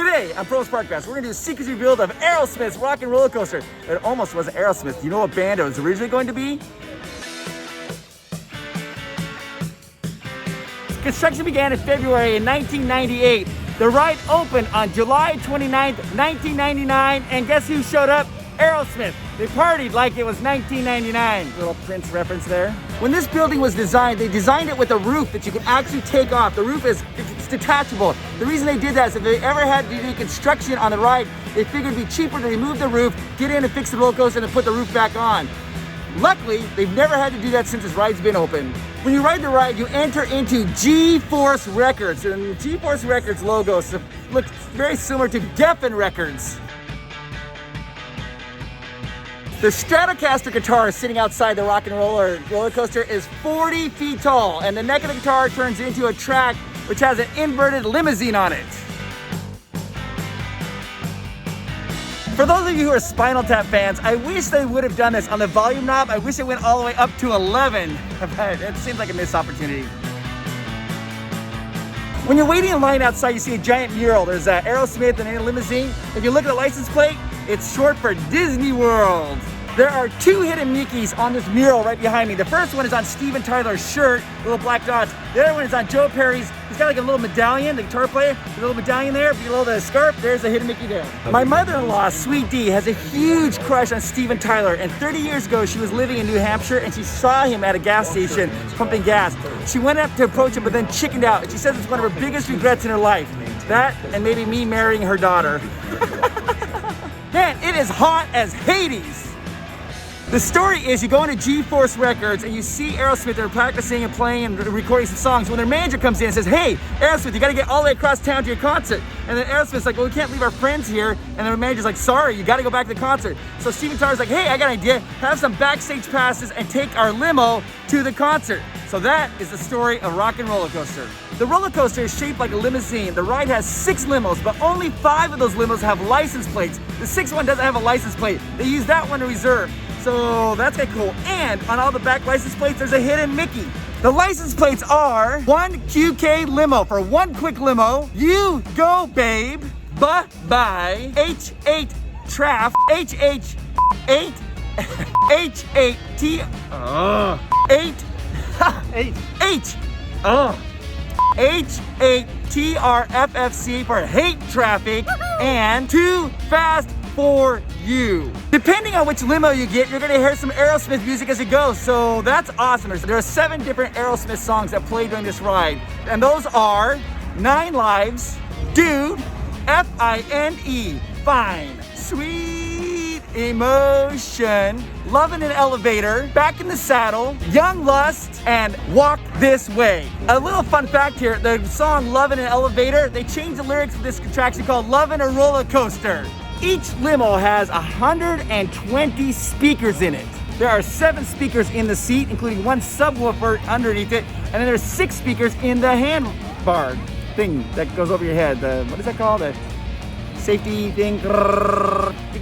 Today on Pro Spark Fest, we're gonna do a secret rebuild of AEROSMITH's Rock and Roller Coaster. It almost was AEROSMITH. Do you know what band it was originally going to be? Construction began in February in 1998. The ride opened on July 29th, 1999, and guess who showed up? AEROSMITH. They partied like it was 1999. Little Prince reference there. When this building was designed, they designed it with a roof that you can actually take off. The roof is detachable. The reason they did that is if they ever had to do construction on the ride, they figured it'd be cheaper to remove the roof, get in and fix the roller coaster, and then put the roof back on. Luckily, they've never had to do that since this ride's been open. When you ride the ride, you enter into G-Force Records, and the G-Force Records logo looks very similar to Geffen Records. The Stratocaster guitar sitting outside the rock and roller coaster is 40 feet tall, and the neck of the guitar turns into a track which has an inverted limousine on it. For those of you who are Spinal Tap fans, I wish they would have done this on the volume knob. I wish it went all the way up to 11, but it seems like a missed opportunity. When you're waiting in line outside, you see a giant mural. There's AEROSMITH and a limousine. If you look at the license plate, it's short for Disney World. There are two hidden Mickeys on this mural right behind me. The first one is on Steven Tyler's shirt, little black dots. The other one is on Joe Perry's. He's got like a little medallion, the guitar player, a little medallion there, below the scarf, there's a hidden Mickey there. My mother-in-law, Sweet Dee, has a huge crush on Steven Tyler, and 30 years ago, she was living in New Hampshire, and she saw him at a gas station pumping gas. She went up to approach him, but then chickened out, and she says it's one of her biggest regrets in her life. That, and maybe me marrying her daughter. Man, it is hot as Hades. The story is you go into G-Force Records and you see AEROSMITH, they're practicing and playing and recording some songs. When their manager comes in and says, hey, AEROSMITH, you gotta get all the way across town to your concert. And then AEROSMITH's like, well, we can't leave our friends here. And the manager's like, sorry, you gotta go back to the concert. So Steven Tyler's like, hey, I got an idea. Have some backstage passes and take our limo to the concert. So that is the story of Rock and Roller Coaster. The roller coaster is shaped like a limousine. The ride has 6 limos, but only 5 of those limos have license plates. The 6th one doesn't have a license plate. They use that one to reserve. So that's kind of cool. And on all the back license plates, there's a hidden Mickey. The license plates are 1 QK limo. For 1 quick limo, you go, babe. Bye. H8 Traff. H8. H8 T. 8. H. H8 TRFFC for hate traffic. And Too Fast for You. Depending on which limo you get, you're gonna hear some AEROSMITH music as it goes, so that's awesome. There are 7 different AEROSMITH songs that play during this ride, and those are 9 Lives, Dude, F-I-N-E, Fine, Sweet Emotion, Love in an Elevator, Back in the Saddle, Young Lust, and Walk This Way. A little fun fact here, the song Love in an Elevator, they changed the lyrics of this contraction called Love in a Roller Coaster. Each limo has 120 speakers in it. There are 7 speakers in the seat, including 1 subwoofer underneath it, and then there's 6 speakers in the handbar thing that goes over your head. The, what is that called? The safety thing.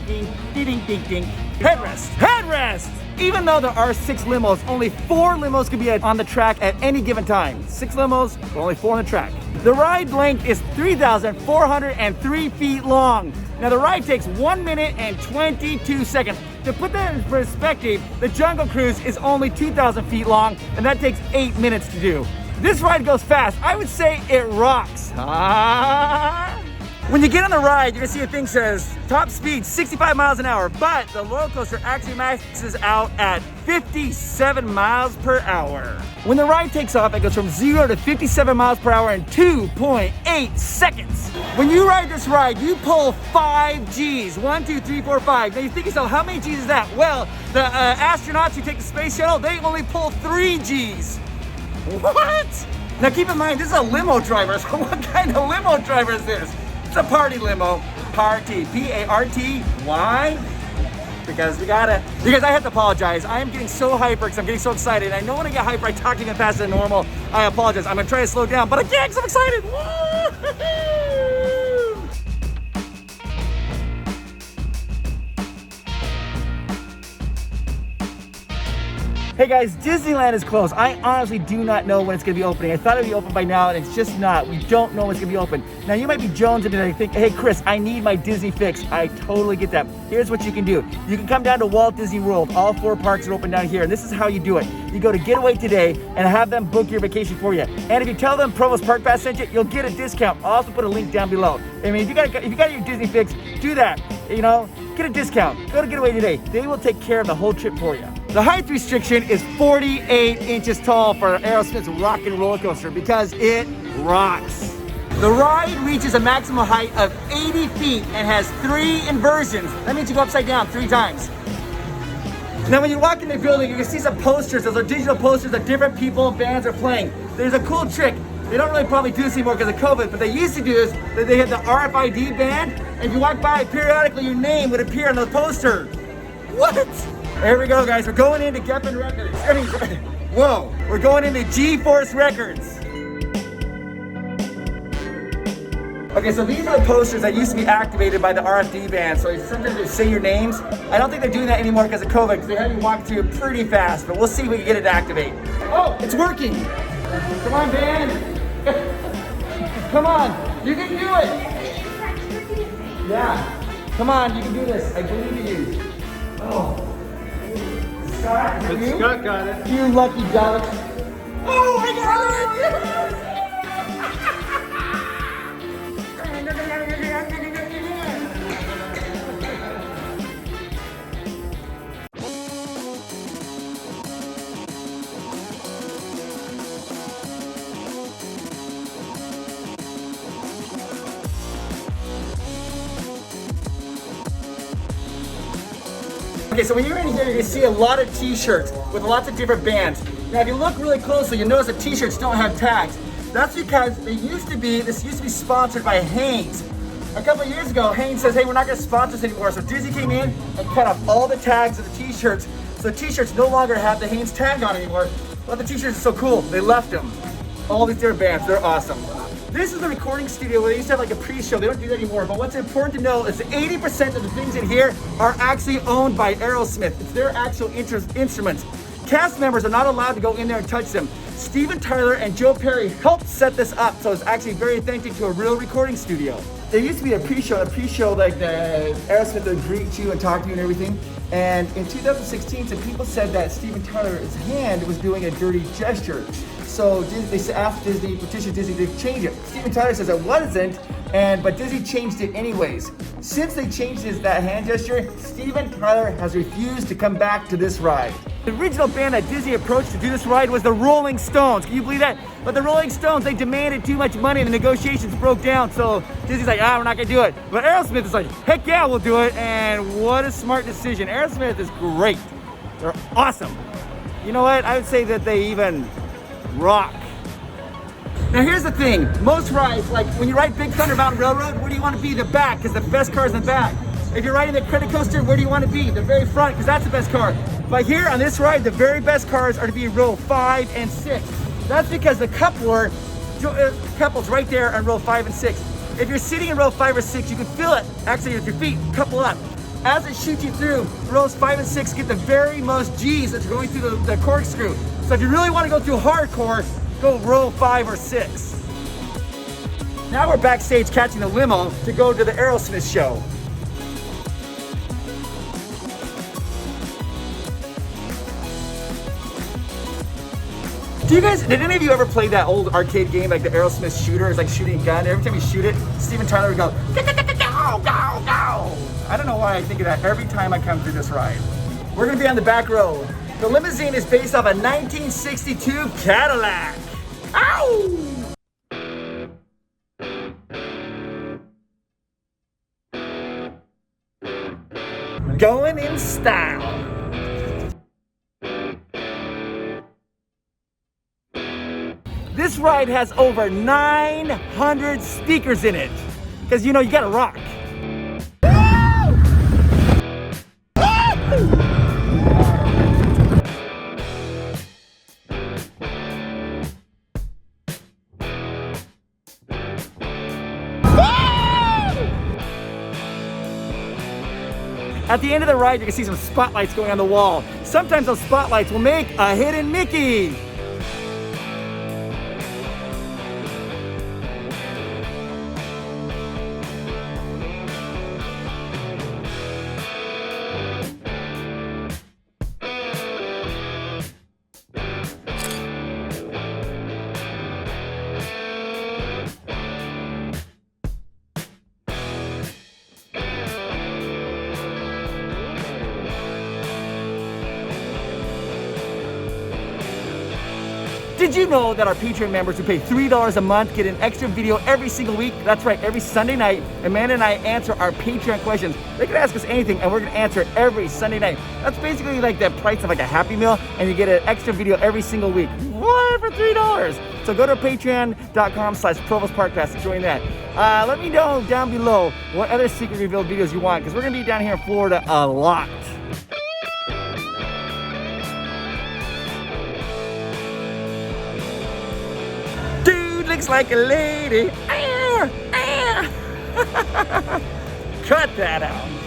Ding, ding, ding, ding. Headrest. Headrest! Even though there are 6 limos, only 4 limos can be on the track at any given time. 6 limos, but only 4 on the track. The ride length is 3,403 feet long. Now the ride takes 1 minute and 22 seconds. To put that in perspective, the Jungle Cruise is only 2,000 feet long, and that takes 8 minutes to do. This ride goes fast. I would say it rocks. When you get on the ride, you're gonna see a thing that says top speed 65 miles an hour, but the roller coaster actually maxes out at 57 miles per hour. When the ride takes off, it goes from 0 to 57 miles per hour in 2.8 seconds. When you ride this ride, you pull 5 Gs. 1, 2, 3, 4, 5. Now you think to yourself, how many Gs is that? Well, the astronauts who take the space shuttle, they only pull 3 Gs. What? Now keep in mind, this is a limo driver, so what kind of limo driver is this? It's a party limo. Party. P-A-R-T. Why? Because we gotta. Because I have to apologize. I am getting so hyper because I'm getting so excited. I know when I get hyper, I talk even faster than normal. I apologize. I'm gonna try to slow down, but I can't because I'm excited. Woo-hoo-hoo! Hey guys, Disneyland is closed. I honestly do not know when it's gonna be opening. I thought it would be open by now, and it's just not. We don't know when it's gonna be open. Now you might be jonesing and think, hey Chris, I need my Disney fix. I totally get that. Here's what you can do. You can come down to Walt Disney World. All 4 parks are open down here, and this is how you do it. You go to Getaway today and have them book your vacation for you. And if you tell them Provo's Park Pass sent you, you'll get a discount. I'll also put a link down below. I mean, if you got your Disney fix, do that. You know, get a discount. Go to Getaway today. They will take care of the whole trip for you. The height restriction is 48 inches tall for AEROSMITH's Rock and Roller Coaster because it rocks. The ride reaches a maximum height of 80 feet and has 3 inversions. That means you go upside down 3 times. Now when you walk in the building, you can see some posters. Those are digital posters that different people and bands are playing. There's a cool trick. They don't really probably do this anymore because of COVID, but they used to do this, that they had the RFID band, and if you walk by, periodically your name would appear on the poster. What? Here we go, guys. We're going into Geffen Records. Whoa, we're going into G-Force Records. Okay, so these are the posters that used to be activated by the RFD band. So sometimes they say your names. I don't think they're doing that anymore because of COVID, because they have you walk through pretty fast, but we'll see if we can get it to activate. Oh, it's working. Come on, band. Come on, you can do it. Yeah, come on, you can do this. I believe in you. Oh. Scott, Scott got it. You lucky duck. Oh, I got it! Okay, so when you're in here, you're gonna see a lot of t-shirts with lots of different bands. Now, if you look really closely, you'll notice the t-shirts don't have tags. That's because this used to be sponsored by Hanes. A couple of years ago, Hanes says, hey, we're not gonna sponsor this anymore. So Disney came in and cut off all the tags of the t-shirts. So the t-shirts no longer have the Hanes tag on anymore. But the t-shirts are so cool, they left them. All these different bands, they're awesome. This is the recording studio where they used to have like a pre-show. They don't do that anymore. But what's important to know is that 80% of the things in here are actually owned by AEROSMITH. It's their actual instruments. Cast members are not allowed to go in there and touch them. Steven Tyler and Joe Perry helped set this up, so it's actually very authentic to a real recording studio. There used to be a pre-show like the AEROSMITH would greet you and talk to you and everything. And in 2016, some people said that Steven Tyler's hand was doing a dirty gesture. So they asked Disney, petitioned Disney to change it. Steven Tyler says it wasn't, but Disney changed it anyways. Since they changed that hand gesture, Steven Tyler has refused to come back to this ride. The original band that Disney approached to do this ride was the Rolling Stones. Can you believe that? But the Rolling Stones, they demanded too much money and the negotiations broke down. So Disney's like, we're not gonna do it. But AEROSMITH is like, heck yeah, we'll do it. And what a smart decision. AEROSMITH is great. They're awesome. You know what? I would say that they even rock. Now here's the thing, most rides, like when you ride Big Thunder Mountain Railroad, where do you want to be? The back, because the best car is in the back. If you're riding the credit coaster, where do you want to be? The very front, because that's the best car. But here on this ride, the very best cars are to be in row 5 and 6. That's because the couple's right there on row 5 and 6. If you're sitting in row 5 or 6, you can feel it actually with your feet couple up. As it shoots you through, rows 5 and 6 get the very most G's that's going through the corkscrew. So if you really want to go through hardcore, go row 5 or 6. Now we're backstage catching the limo to go to the AEROSMITH show. Did any of you ever play that old arcade game, like the AEROSMITH shooter? It's like shooting a gun. Every time you shoot it, Steven Tyler would go, go, go, go. I don't know why I think of that every time I come through this ride. We're gonna be on the back row. The limousine is based off a 1962 Cadillac. Ow! Going in style. This ride has over 900 speakers in it. Because you know, you gotta rock. At the end of the ride, you can see some spotlights going on the wall. Sometimes those spotlights will make a hidden Mickey. Did you know that our Patreon members who pay $3 a month get an extra video every single week? That's right, every Sunday night, Amanda and I answer our Patreon questions. They can ask us anything and we're gonna answer it every Sunday night. That's basically like the price of like a Happy Meal, and you get an extra video every single week. What, for $3? So go to patreon.com/provostparkpass to join that. Let me know down below what other secret reveal videos you want, because we're gonna be down here in Florida a lot. Looks like a lady. Cut that out.